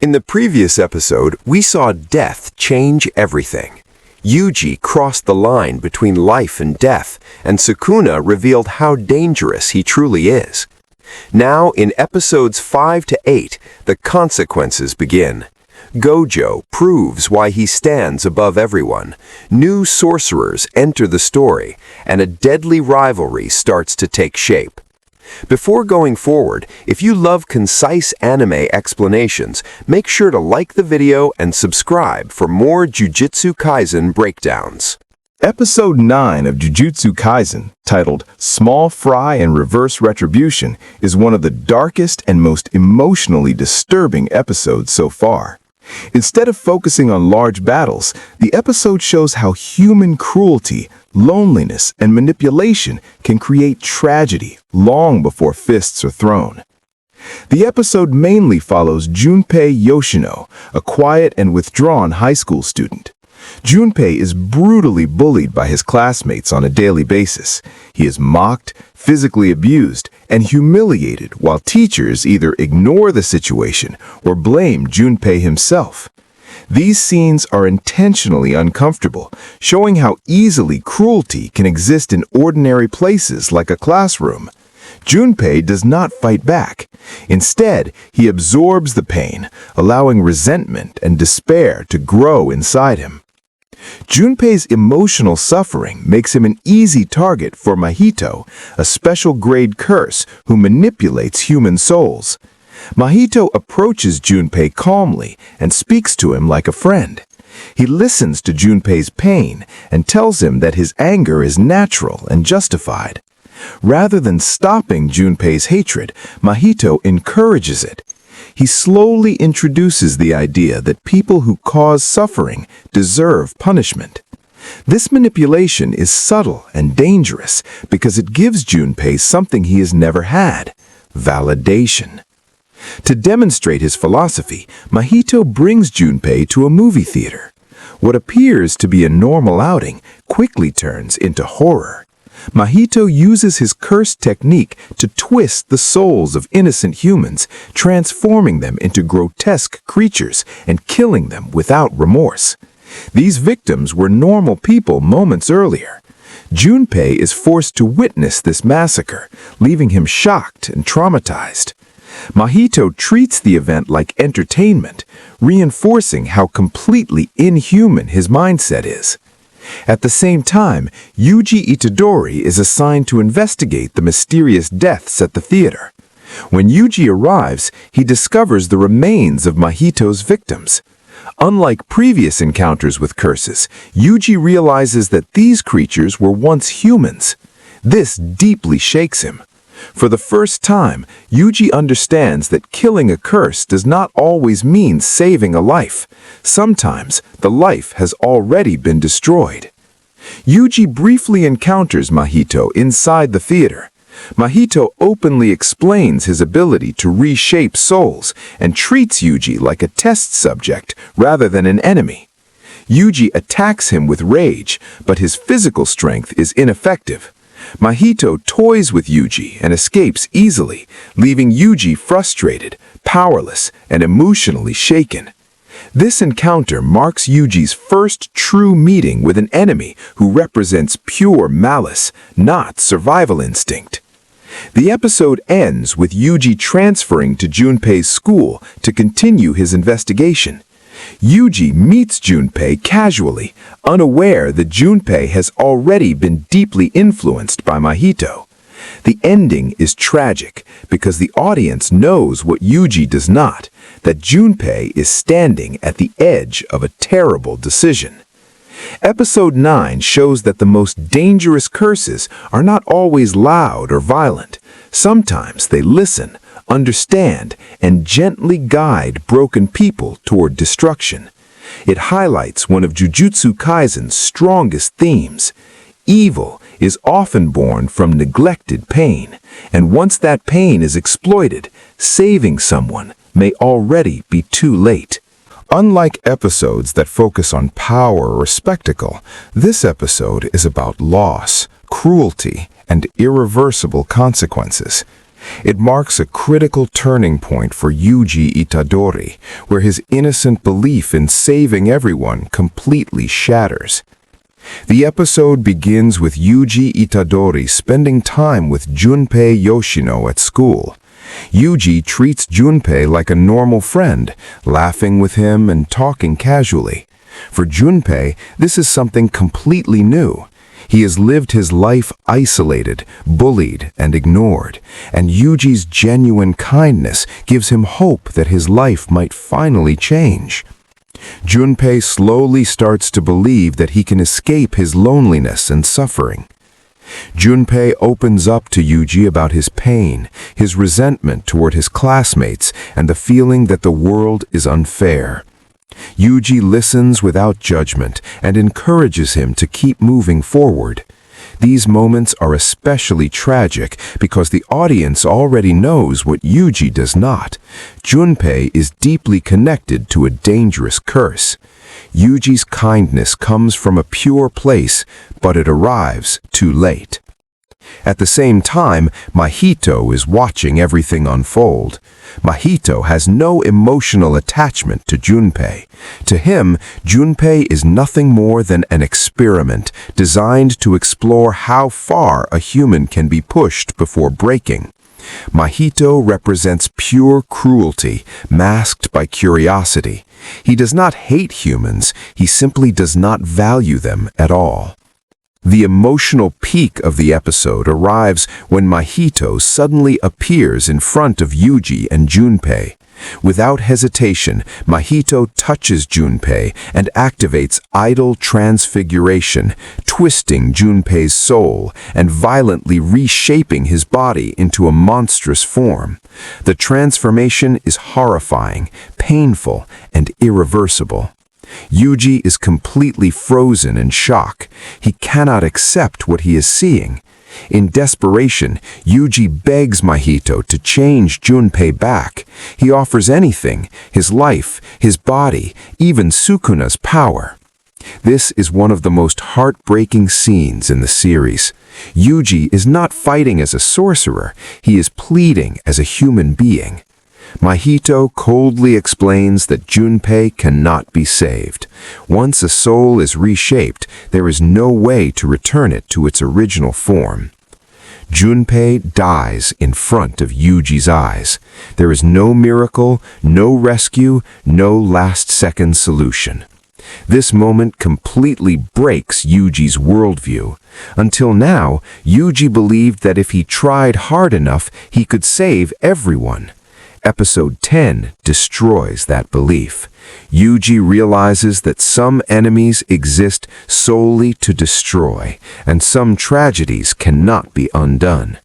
In the previous episode, we saw death change everything. Yuji crossed the line between life and death, and Sukuna revealed how dangerous he truly is. Now, in episodes 5 to 8, the consequences begin. Gojo proves why he stands above everyone. New sorcerers enter the story, and a deadly rivalry starts to take shape. Before going forward, if you love concise anime explanations, make sure to like the video and subscribe for more Jujutsu Kaisen breakdowns. Episode 9 of Jujutsu Kaisen, titled Small Fry and Reverse Retribution, is one of the darkest and most emotionally disturbing episodes so far. Instead of focusing on large battles, the episode shows how human cruelty, loneliness, and manipulation can create tragedy long before fists are thrown. The episode mainly follows Junpei Yoshino, a quiet and withdrawn high school student. Junpei is brutally bullied by his classmates on a daily basis. He is mocked, physically abused, and humiliated while teachers either ignore the situation or blame Junpei himself. These scenes are intentionally uncomfortable, showing how easily cruelty can exist in ordinary places like a classroom. Junpei does not fight back. Instead, he absorbs the pain, allowing resentment and despair to grow inside him. Junpei's emotional suffering makes him an easy target for Mahito, a special grade curse who manipulates human souls. Mahito approaches Junpei calmly and speaks to him like a friend. He listens to Junpei's pain and tells him that his anger is natural and justified. Rather than stopping Junpei's hatred, Mahito encourages it. He slowly introduces the idea that people who cause suffering deserve punishment. This manipulation is subtle and dangerous because it gives Junpei something he has never had: validation. To demonstrate his philosophy, Mahito brings Junpei to a movie theater. What appears to be a normal outing quickly turns into horror. Mahito uses his curse technique to twist the souls of innocent humans, transforming them into grotesque creatures and killing them without remorse. These victims were normal people moments earlier. Junpei is forced to witness this massacre, leaving him shocked and traumatized. Mahito treats the event like entertainment, reinforcing how completely inhuman his mindset is. At the same time, Yuji Itadori is assigned to investigate the mysterious deaths at the theater. When Yuji arrives, he discovers the remains of Mahito's victims. Unlike previous encounters with curses, Yuji realizes that these creatures were once humans. This deeply shakes him. For the first time, Yuji understands that killing a curse does not always mean saving a life. Sometimes, the life has already been destroyed. Yuji briefly encounters Mahito inside the theater. Mahito openly explains his ability to reshape souls and treats Yuji like a test subject rather than an enemy. Yuji attacks him with rage, but his physical strength is ineffective. Mahito toys with Yuji and escapes easily, leaving Yuji frustrated, powerless, and emotionally shaken. This encounter marks Yuji's first true meeting with an enemy who represents pure malice, not survival instinct. The episode ends with Yuji transferring to Junpei's school to continue his investigation. Yuji meets Junpei casually, unaware that Junpei has already been deeply influenced by Mahito. The ending is tragic because the audience knows what Yuji does not, that Junpei is standing at the edge of a terrible decision. Episode 9 shows that the most dangerous curses are not always loud or violent. Sometimes they listen, understand, and gently guide broken people toward destruction. It highlights one of Jujutsu Kaisen's strongest themes. Evil is often born from neglected pain, and once that pain is exploited, saving someone may already be too late. Unlike episodes that focus on power or spectacle, this episode is about loss, cruelty, and irreversible consequences. It marks a critical turning point for Yuji Itadori, where his innocent belief in saving everyone completely shatters. The episode begins with Yuji Itadori spending time with Junpei Yoshino at school. Yuji treats Junpei like a normal friend, laughing with him and talking casually. For Junpei, this is something completely new. He has lived his life isolated, bullied, and ignored, and Yuji's genuine kindness gives him hope that his life might finally change. Junpei slowly starts to believe that he can escape his loneliness and suffering. Junpei opens up to Yuji about his pain, his resentment toward his classmates, and the feeling that the world is unfair. Yuji listens without judgment and encourages him to keep moving forward. These moments are especially tragic because the audience already knows what Yuji does not. Junpei is deeply connected to a dangerous curse. Yuji's kindness comes from a pure place, but it arrives too late. At the same time, Mahito is watching everything unfold. Mahito has no emotional attachment to Junpei. To him, Junpei is nothing more than an experiment designed to explore how far a human can be pushed before breaking. Mahito represents pure cruelty, masked by curiosity. He does not hate humans, he simply does not value them at all. The emotional peak of the episode arrives when Mahito suddenly appears in front of Yuji and Junpei. Without hesitation, Mahito touches Junpei and activates idol transfiguration, twisting Junpei's soul and violently reshaping his body into a monstrous form. The transformation is horrifying, painful, and irreversible. Yuji is completely frozen in shock. He cannot accept what he is seeing. In desperation, Yuji begs Mahito to change Junpei back. He offers anything, his life, his body, even Sukuna's power. This is one of the most heartbreaking scenes in the series. Yuji is not fighting as a sorcerer, he is pleading as a human being. Mahito coldly explains that Junpei cannot be saved. Once a soul is reshaped, there is no way to return it to its original form. Junpei dies in front of Yuji's eyes. There is no miracle, no rescue, no last-second solution. This moment completely breaks Yuji's worldview. Until now, Yuji believed that if he tried hard enough, he could save everyone. Episode 10 destroys that belief. Yuji realizes that some enemies exist solely to destroy, and some tragedies cannot be undone.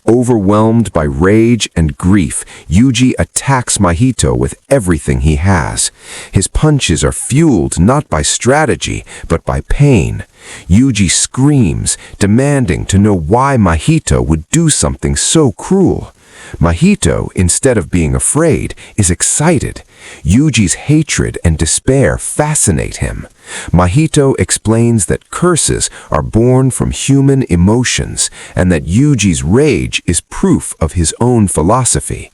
Overwhelmed by rage and grief, Yuji attacks Mahito with everything he has. His punches are fueled not by strategy, but by pain. Yuji screams, demanding to know why Mahito would do something so cruel. Mahito, instead of being afraid, is excited. Yuji's hatred and despair fascinate him. Mahito explains that curses are born from human emotions and that Yuji's rage is proof of his own philosophy.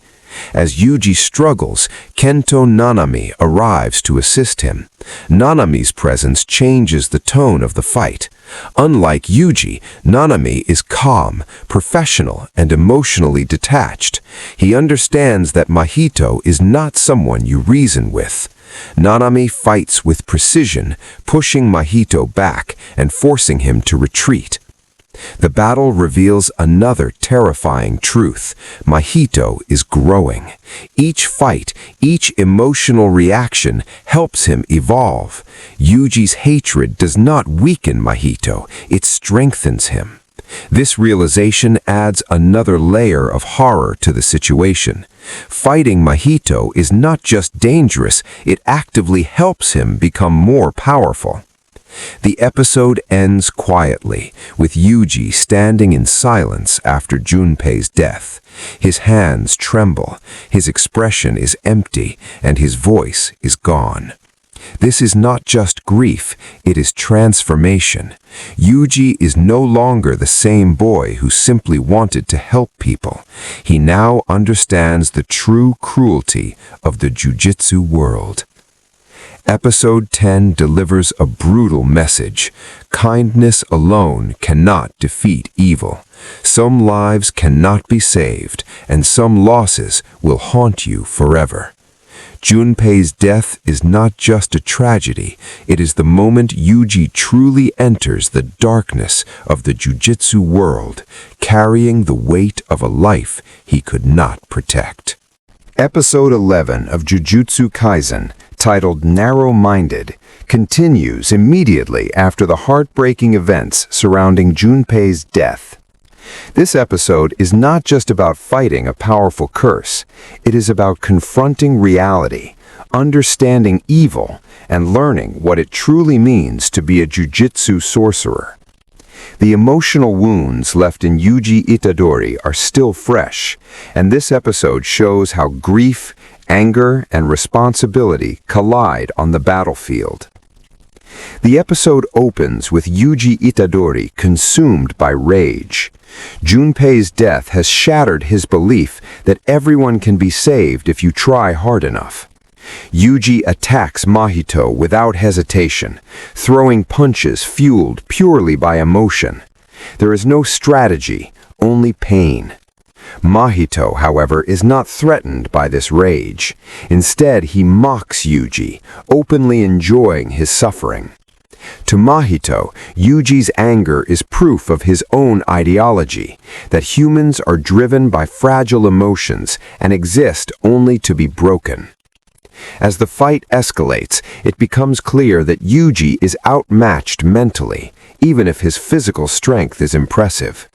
As Yuji struggles, Kento Nanami arrives to assist him. Nanami's presence changes the tone of the fight. Unlike Yuji, Nanami is calm, professional, and emotionally detached. He understands that Mahito is not someone you reason with. Nanami fights with precision, pushing Mahito back and forcing him to retreat. The battle reveals another terrifying truth. Mahito is growing. Each fight, each emotional reaction helps him evolve. Yuji's hatred does not weaken Mahito, it strengthens him. This realization adds another layer of horror to the situation. Fighting Mahito is not just dangerous, it actively helps him become more powerful. The episode ends quietly, with Yuji standing in silence after Junpei's death. His hands tremble, his expression is empty, and his voice is gone. This is not just grief, it is transformation. Yuji is no longer the same boy who simply wanted to help people. He now understands the true cruelty of the Jujutsu world. Episode 10 delivers a brutal message. Kindness alone cannot defeat evil. Some lives cannot be saved, and some losses will haunt you forever. Junpei's death is not just a tragedy, it is the moment Yuji truly enters the darkness of the Jujutsu world, carrying the weight of a life he could not protect. Episode 11 of Jujutsu Kaisen, titled Narrow-Minded, continues immediately after the heartbreaking events surrounding Junpei's death. This episode is not just about fighting a powerful curse, it is about confronting reality, understanding evil, and learning what it truly means to be a Jujutsu sorcerer. The emotional wounds left in Yuji Itadori are still fresh, and this episode shows how grief, anger, and responsibility collide on the battlefield. The episode opens with Yuji Itadori consumed by rage. Junpei's death has shattered his belief that everyone can be saved if you try hard enough. Yuji attacks Mahito without hesitation, throwing punches fueled purely by emotion. There is no strategy, only pain. Mahito, however, is not threatened by this rage. Instead, he mocks Yuji, openly enjoying his suffering. To Mahito, Yuji's anger is proof of his own ideology, that humans are driven by fragile emotions and exist only to be broken. As the fight escalates, it becomes clear that Yuji is outmatched mentally, even if his physical strength is impressive.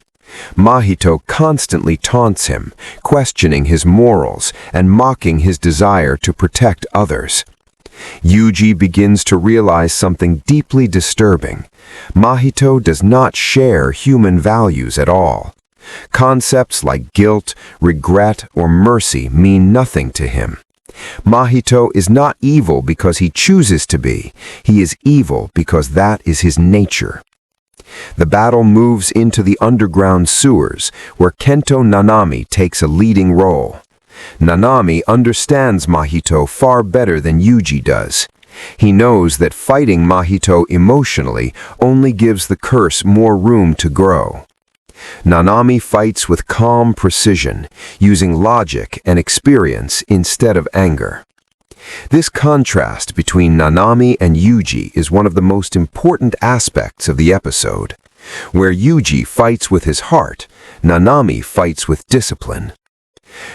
Mahito constantly taunts him, questioning his morals and mocking his desire to protect others. Yuji begins to realize something deeply disturbing. Mahito does not share human values at all. Concepts like guilt, regret, or mercy mean nothing to him. Mahito is not evil because he chooses to be. He is evil because that is his nature. The battle moves into the underground sewers, where Kento Nanami takes a leading role. Nanami understands Mahito far better than Yuji does. He knows that fighting Mahito emotionally only gives the curse more room to grow. Nanami fights with calm precision, using logic and experience instead of anger. This contrast between Nanami and Yuji is one of the most important aspects of the episode. Where Yuji fights with his heart, Nanami fights with discipline.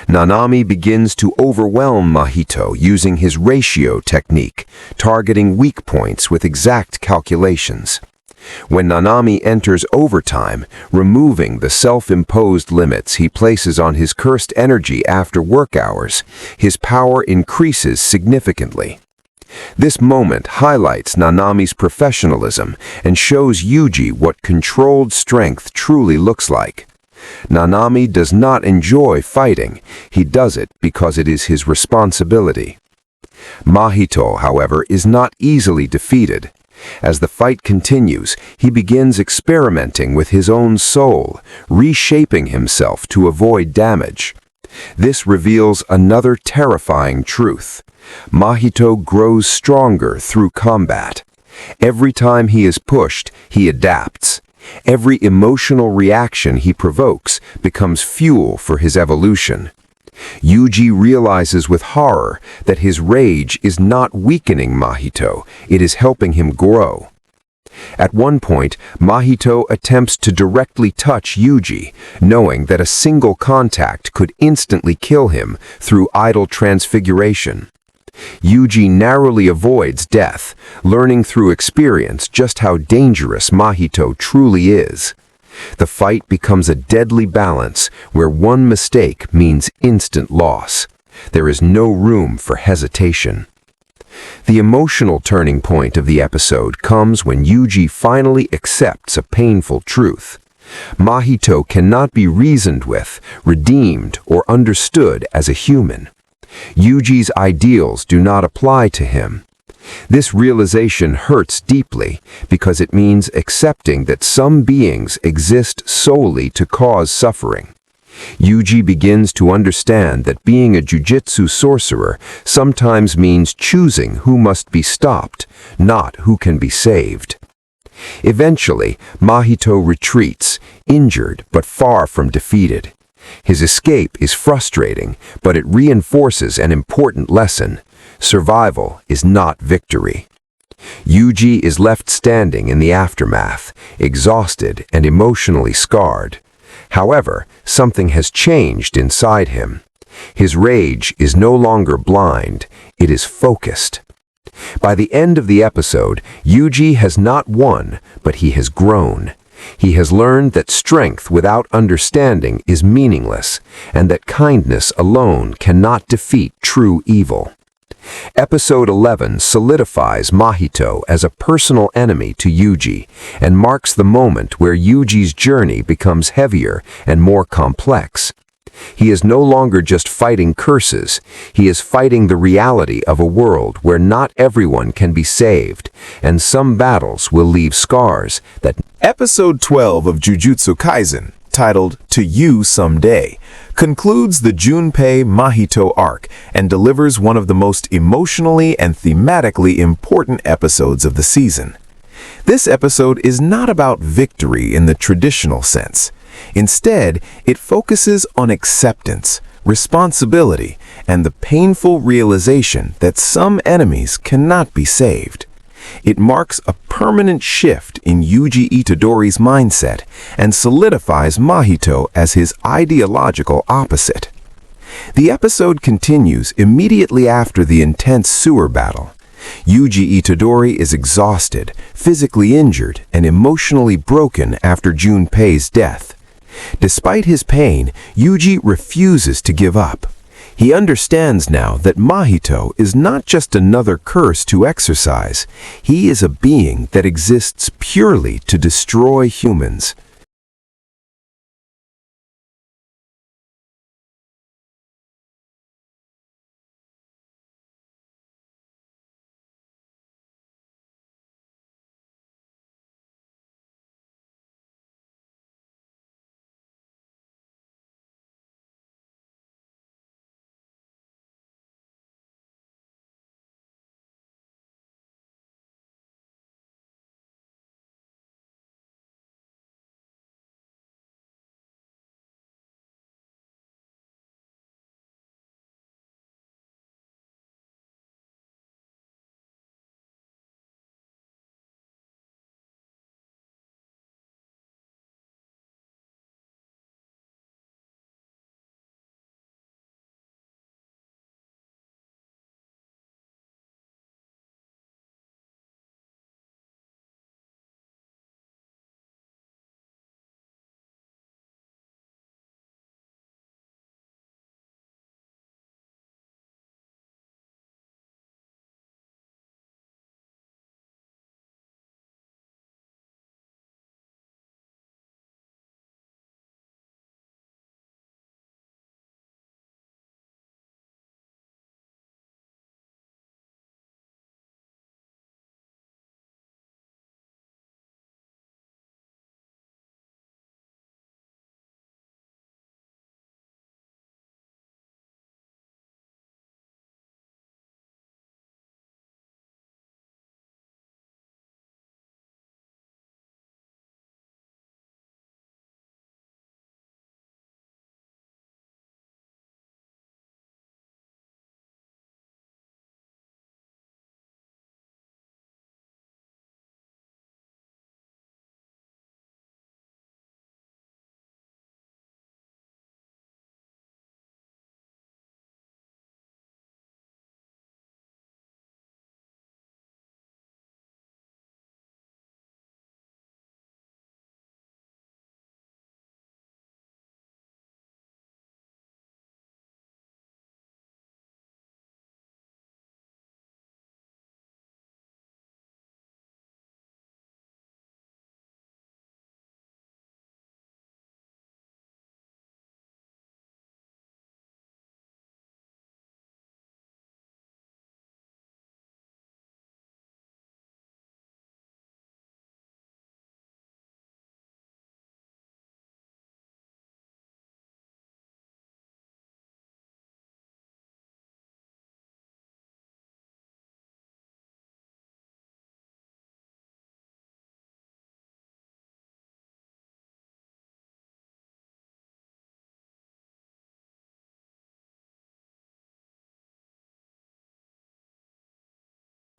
Nanami begins to overwhelm Mahito using his ratio technique, targeting weak points with exact calculations. When Nanami enters overtime, removing the self-imposed limits he places on his cursed energy after work hours, his power increases significantly. This moment highlights Nanami's professionalism and shows Yuji what controlled strength truly looks like. Nanami does not enjoy fighting, he does it because it is his responsibility. Mahito, however, is not easily defeated. As the fight continues, he begins experimenting with his own soul, reshaping himself to avoid damage. This reveals another terrifying truth. Mahito grows stronger through combat. Every time he is pushed, he adapts. Every emotional reaction he provokes becomes fuel for his evolution. Yuji realizes with horror that his rage is not weakening Mahito, it is helping him grow. At one point, Mahito attempts to directly touch Yuji, knowing that a single contact could instantly kill him through idle transfiguration. Yuji narrowly avoids death, learning through experience just how dangerous Mahito truly is. The fight becomes a deadly balance where one mistake means instant loss. There is no room for hesitation. The emotional turning point of the episode comes when Yuji finally accepts a painful truth. Mahito cannot be reasoned with, redeemed, or understood as a human. Yuji's ideals do not apply to him. This realization hurts deeply because it means accepting that some beings exist solely to cause suffering. Yuji begins to understand that being a jujutsu sorcerer sometimes means choosing who must be stopped, not who can be saved. Eventually, Mahito retreats, injured but far from defeated. His escape is frustrating, but it reinforces an important lesson. Survival is not victory. Yuji is left standing in the aftermath, exhausted and emotionally scarred. However, something has changed inside him. His rage is no longer blind, it is focused. By the end of the episode, Yuji has not won, but he has grown. He has learned that strength without understanding is meaningless, and that kindness alone cannot defeat true evil. Episode 11 solidifies Mahito as a personal enemy to Yuji and marks the moment where Yuji's journey becomes heavier and more complex. He is no longer just fighting curses, he is fighting the reality of a world where not everyone can be saved, and some battles will leave scars that... Episode 12 of Jujutsu Kaisen, titled To You Someday, concludes the Junpei Mahito arc and delivers one of the most emotionally and thematically important episodes of the season. This episode is not about victory in the traditional sense. Instead, it focuses on acceptance, responsibility, and the painful realization that some enemies cannot be saved. It marks a permanent shift in Yuji Itadori's mindset and solidifies Mahito as his ideological opposite. The episode continues immediately after the intense sewer battle. Yuji Itadori is exhausted, physically injured, and emotionally broken after Junpei's death. Despite his pain, Yuji refuses to give up. He understands now that Mahito is not just another curse to exorcise. He is a being that exists purely to destroy humans.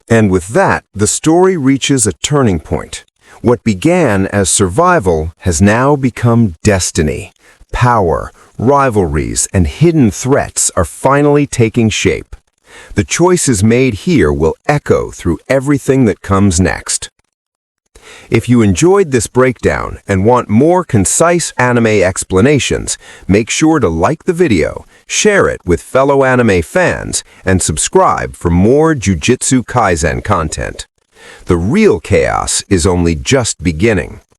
And with that, the story reaches a turning point. What began as survival has now become destiny. Power, rivalries, and hidden threats are finally taking shape. The choices made here will echo through everything that comes next. If you enjoyed this breakdown and want more concise anime explanations, make sure to like the video, share it with fellow anime fans, and subscribe for more Jujutsu Kaisen content. The real chaos is only just beginning.